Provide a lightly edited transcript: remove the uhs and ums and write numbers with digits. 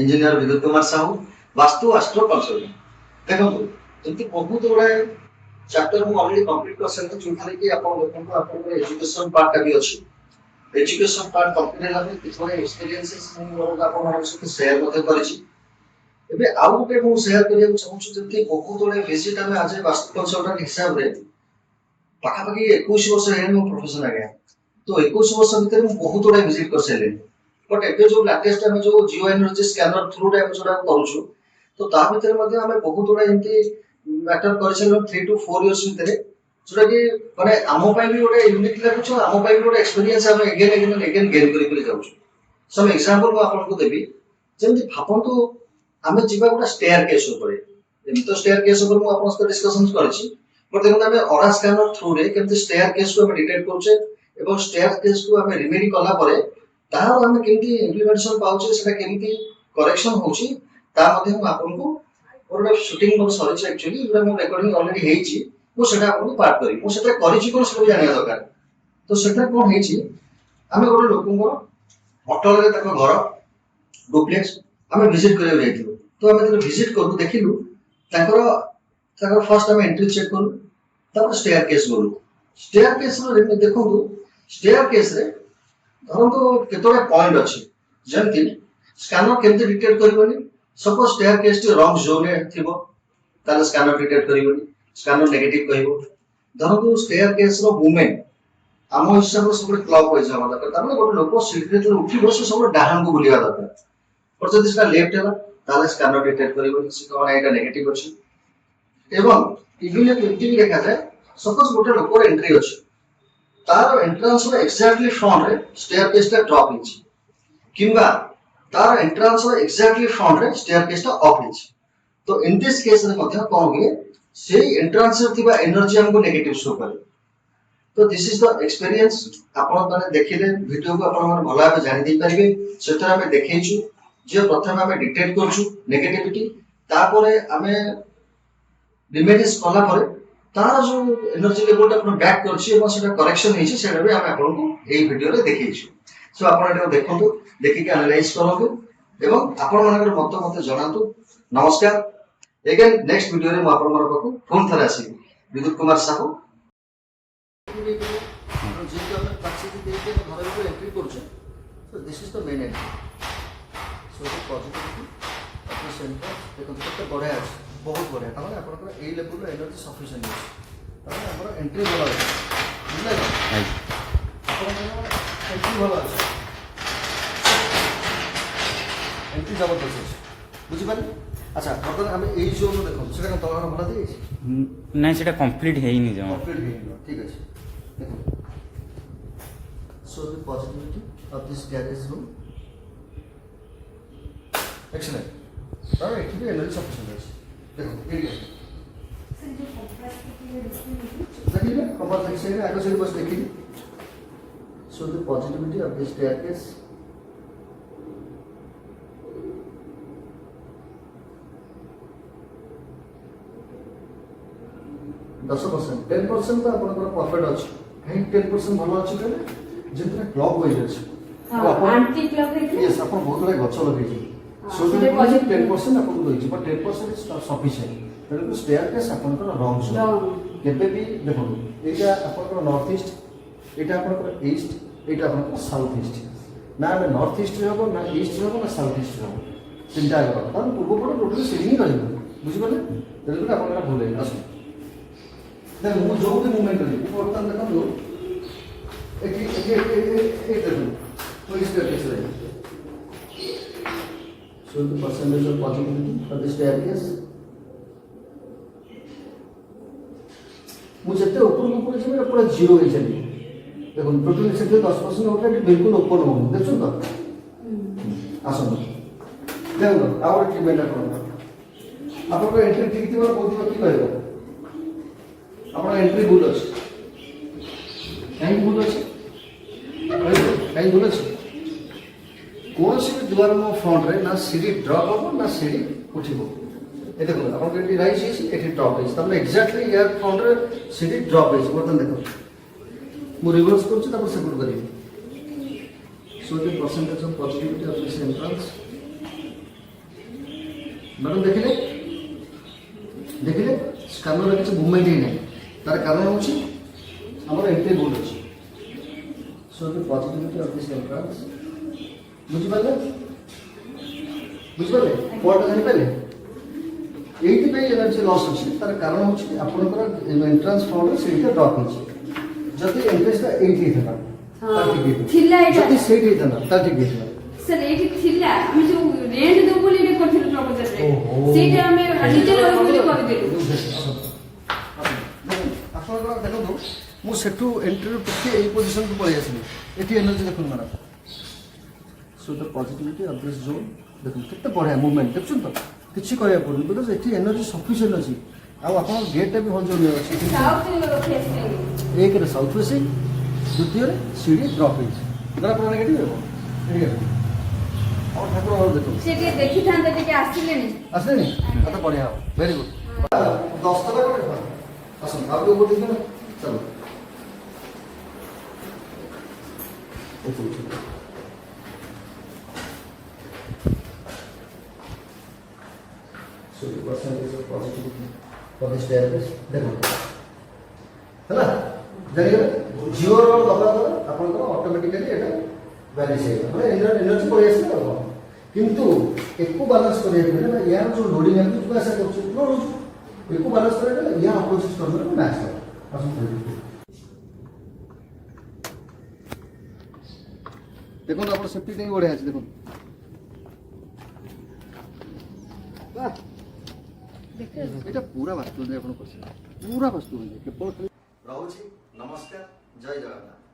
Engineer विद्युत Kumar Sahu vastu astro consultant देखो जति बहुत गुड़ाए चैप्टर मु ऑलरेडी कंप्लीट कर सकते जोथारे कि आपण देखंतु आपण एजुकेशन पार्ट का भी अछि एजुकेशन पार्ट कंप्लीट होला किछो एक्सपीरियंसेस मु मोर आपण मानक सहित शेयर मते करिछि एबे आउ गुटे मु शेयर करिया चाहूछु जति बहुत गुड़ाए विजिट हमें आज वास्तु कंसल्टेंट हिसाब रे पाखापाखि 21 वर्ष है मो प्रोफेशन आ गया तो 21 वर्ष भीतर मु बहुत गुड़ाए विजिट कर सैले बट एबे जो लेटेस्ट हम जो जियो एनर्जी स्कैनर थ्रू टाइप जोडा करूछु तो ता भीतर मध्ये हमें बहुत गुड़ाए एंती मैटर करछन 3 to 4 इयर्स भीतर जोडा कि माने आमो पई भी गोटे यूनिक लागुछ आमो पई भी गोटे एक्सपीरियंस हम अगेन गेन करि जाउछु सम एग्जांपल मु आपन को देबी जेंति भापंतु हमें जीवा गोटे स्टेयर केस ऊपर एमि तो स्टेयर केस ऊपर मु आपन सहित डिस्कशन करछि बट देखो हमें ऑरा स्कैनर थ्रू रे केमति स्टेयर केस को हम डिटेक्ट करछे एवं स्टेयर केस को हम रिमेडी कला परे तार हम केमति इम्प्लीमेंटेशन पाउछे सेटा केमति करेक्शन होछि ता मध्ये हम आपन को और शूटिंग मोर सॉरी एक्चुअली इबे मो रिकॉर्डिंग ऑलरेडी हेछि मु सेटा आपन पार्ट करी मु सेटा करिछि कोन सब जानिया दरकार तो सेटा कोन हेछि हमें गोटे लोकंको होटल रे तक घर डुप्लेक्स हमें विजिट करियो जाइथिलु तो हमें जब विजिट करू देखिलु ताकर फर्स्ट हमें एंट्री चेक करू तापर स्टेयर केस बोलू स्टेयर केस रे देखंतु स्टेयर केस रे धरंतु केतोरे पॉइंट अछि जेंति स्कैनर केमते डिटेक्ट करबनी सपोज स्टेयर केस टी रॉन्ग जोन रे थिबो ताले स्कैनर डिटेक्ट करबनी स्कैनर नेगेटिव कहबो धरंतु स्टेयर केस रो मूवमेंट आम हिसाब से सब क्लॉक वाइज हवा दरकार ताने गोटे लोक सीढ़ी रे उठिबो से सब डाहान को बुलिया दरकार और जदि सेटा लेफ्ट हैला ताले स्कैनर डिटेक्ट करबनी से कोन एटा नेगेटिव अछि एवं इविल एंट्री देखा जाए सपोज गोटे लोक एंट्री अछि तार एंट्रेंस रो एक्जेक्टली फ्रंट रे स्टेयर केस टा ड्रॉप हिच किंबा तार एंट्रेंस रो एक्जेक्टली फ्रंट रे स्टेयर केस टा अप हिच तो इन दिस केस रे मध्ये कोन हुए सेही एंट्रेंस रे थिबा एनर्जी हमको नेगेटिव शो करे तो दिस इज द एक्सपीरियंस आपण माने देखिले वीडियो को आपण माने भला भाबे जानि दे परिबे सेतरा हमें देखैछु जे प्रथम हमें डिटेक्ट करछु नेगेटिविटी तापरे हमें रिमेडीज कला परे तार जो एनर्जी लेवल अपन बैक करछि एवं सेटा करेक्शन हेछि सेटा भी हम आपन को एई वीडियो रे देखैछु सो आपण एटा देखंतु देखि के एनालाइज करंतु एवं आपण मानकर मत मते जणांतु नमस्कार अगेन नेक्स्ट वीडियो रे म आपण मानक को फोन थरा आसी विद्युत कुमार साहू जितो हम पाछी दे के घर को एंट्री करछु so this is the main entry so the positivity अपने सेंटर देखो केते बढ़िया अछि बहुत बढ़िया ताମାନେ आपनकर ए लेवल रो एनर्जी सफिशिएंट अछि ताମାନେ हमर एंट्री भला अछि बुझले आपनकर एंट्री भला अछि एंट्री जबरदस्त अछि बुझि पानी अच्छा बर्तमान हम ए जोन देखो सेटा कोन तलहर भला देइ अछि नहीं सेटा कंप्लीट है ही नहीं जमा कंप्लीट है ठीक अछि देखो सो the positivity of this garage room excellent और इट भी एनर्जी सफिशिएंट अछि देखो एरिया सर जो कंप्रेस के देखिए कंपास देखिए आगे से बस देखिए सो the positivity of this staircase दस परसेंट 10% तो आपन परफेक्ट अछि कहीं 10% भलो अछि कहले जितना क्लॉक वाइज अछि आंटी क्लॉक है यस आपन बहुत बड़ा गछ लगे छी सो द 10% आपन को दोछि बट 10% इज नॉट सफिशिएंट तेरे स्टेयरकेस आपन को रॉन्ग जोन केबे भी देखो एटा आपन को नॉर्थ ईस्ट एटा आपन को ईस्ट एटा आपन को साउथ ईस्ट ना में नॉर्थ ईस्ट रे हो ना ईस्ट रे हो ना साउथ ईस्ट रे हो तीनटा गलो तार पूर्व पट टोटली सीलिंग रहइबो बुझि पले तेरे आपन का भूल है आसो देखो मु जो भी मूवमेंट करी वो बर्तन देखो एक देखो वो इस तरह से so the percentage of positivity for the staircase मुझे तो ऊपर से मेरा पूरा जीरो ही चली देखो टोटल से 10% होता है बिल्कुल ओपन हो देखो तो आसो देखो और ट्रीटमेंट करो आपको एंट्री ठीक थी बहुत बात की कहबो आपण एंट्री भूल अछि कहीं भूल अछि कहीं भूल अछि कौन सी द्वार मो फ्रंट रे ना सीढ़ी ड्रॉप हो ना सीढ़ी उठिबो ए देखो आपण के राइट छी एठी ड्रॉप है तब एग्जैक्टली यार फ्रंट रे सीढ़ी ड्रॉप है बर्तन देखो मु रिवर्स करछि तब सेट करी so the percentage of positivity of this entrance madam ଦେଖିଲେ ଦେଖିଲେ ସ୍କାନର କିଛି ମୁଭମେଣ୍ଟ ହେଇନାହିଁ। ତାର କାରଣ ହେଉଛି ଆମର ଏଣ୍ଟ୍ରି ଭୁଲ ଅଛି। So the positivity of this entrance ବୁଝିପାରିଲେ ବୁଝିପାରିଲେ ପଏଣ୍ଟ ଜାଣିପାରିଲେ এইଥିପାଇଁ ଏନର୍ଜି ଲସ୍ ଅଛି। ତାର କାରଣ ହେଉଛି ଆପଣଙ୍କର ଏଣ୍ଟ୍ରାନ୍ସ ଫ୍ରଣ୍ଟରେ ସେଇଟା ଡ୍ରପ୍ ହେଇଛି। ଯଦି ଏଣ୍ଟ୍ରାନ୍ସଟା ଏଇଠି ହେଇଥାନ୍ତା ତାର ଠିକ୍ ଥିଲା ହେଇଥାନ୍ତା। ଏଇଟା। ଯଦି ସେଇଠି ହେଇଥାନ୍ତା ତାର ଠିକ୍ ହେଇଥାନ୍ତା। ସାର୍ ଏଇଠି ଥିଲା ଆମେ ଯୋଉ ରେଣ୍ଟ ଦେବୁ ବୋଲି ଏଇଟା କରିଥିଲୁ ପ୍ରପୋଜାଲରେ ଓହୋ। ସେଇଟା ଆମେ ନିଜେ ରହିବୁ ବୋଲି କରିଦେଲୁ। ଆପଣଙ୍କର ଦେଖନ୍ତୁ ମୁଁ ସେଠୁ ଏଣ୍ଟ୍ରିରୁ ଟିକେ ଏଇ ପୋଜିସନକୁ ପଳେଇ ଆସିଲି। ଏଠି ଏନର୍ଜି ଦେଖନ୍ତୁ madam. So the positivity of this zone ଦେଖନ୍ତୁ କେତେ ବଢ଼ିଆ ମୁଭମେଣ୍ଟ ଦେଖୁଛନ୍ତି ତ କିଛି କରିବାକୁ ପଡ଼ୁନି ବିକଜ ଏଠି ଏନର୍ଜି ସଫିସିଏଣ୍ଟ ଅଛି। ଆଉ ଆପଣଙ୍କ ଗେଟ୍ଟା ବି ଭଲ ଜୋନ୍ରେ ଅଛି। ସାଉଥ ଫେସିଂ ଏକରେ ସାଉଥ୍ ଫେସିଂ ଦ୍ୱିତୀୟରେ ସିଡ଼ି ଡ୍ରପ୍ ହେଇଛି। ଏଇଟା ଆପଣ ନେଗେଟିଭ୍ ହେବ ଏଠି ଆଉ ଠାକୁର ଘର ଦେଖନ୍ତୁ ସେ ଟିକେ ଦେଖିଥାନ୍ତେ ଟିକେ ଆସିଲେନି। ଆସିଲେନି ତ ବଢ଼ିଆ ହେବ ଭେରି ଗୁଡ୍ 10 ଟଙ୍କା ଗୋଟେ ଆସନ୍ତୁ ଆଉ ଟିକେ ଗୋଟେ ଦିନ ଚାଲୁ ଦେଖନ୍ତୁ ହେଲା ଜାଣିଗଲେ ଜିଓର ଦବା ଦ୍ୱାରା ଆପଣଙ୍କର ଅଟୋମେଟିକାଲି ଏଇଟା ଭ୍ୟାନିସ୍ ହେଇଗଲା ମାନେ ଏନର୍ଜି ପଳେଇ ଆସିଲା ଆଉ କ'ଣ। କିନ୍ତୁ ଏକୁ ବାଲାନ୍ସ କରିବାକୁ ହେଲେ ବା ୟାର ଯେଉଁ ଲୋଡ଼ିଂ ଆମେ ଯିବା ଆସିବା କରୁଛୁ ଲଢ଼ୁଛୁ ଏକୁ ବାଲାନ୍ସ କରିବାକୁ ହେଲେ ୟା ଅପୋଜିଟ୍ ଟର୍ମିନାଲ୍ ମ୍ୟାଚ୍ ହେବ। ଆସନ୍ତୁ ଦେଖନ୍ତୁ ଆପଣ ସେଫ୍ଟି ଟାଇମ୍ ବଢ଼ିଆ ଅଛି ଦେଖନ୍ତୁ এটা পুরা বাস্তু ଆପଣ କରିଥିଲେ ପୁରା ବାସ୍ତୁ କେବଳ ରହୁଛି ନମସ୍କାର ଜୟ ଜଗନ୍ନାଥ।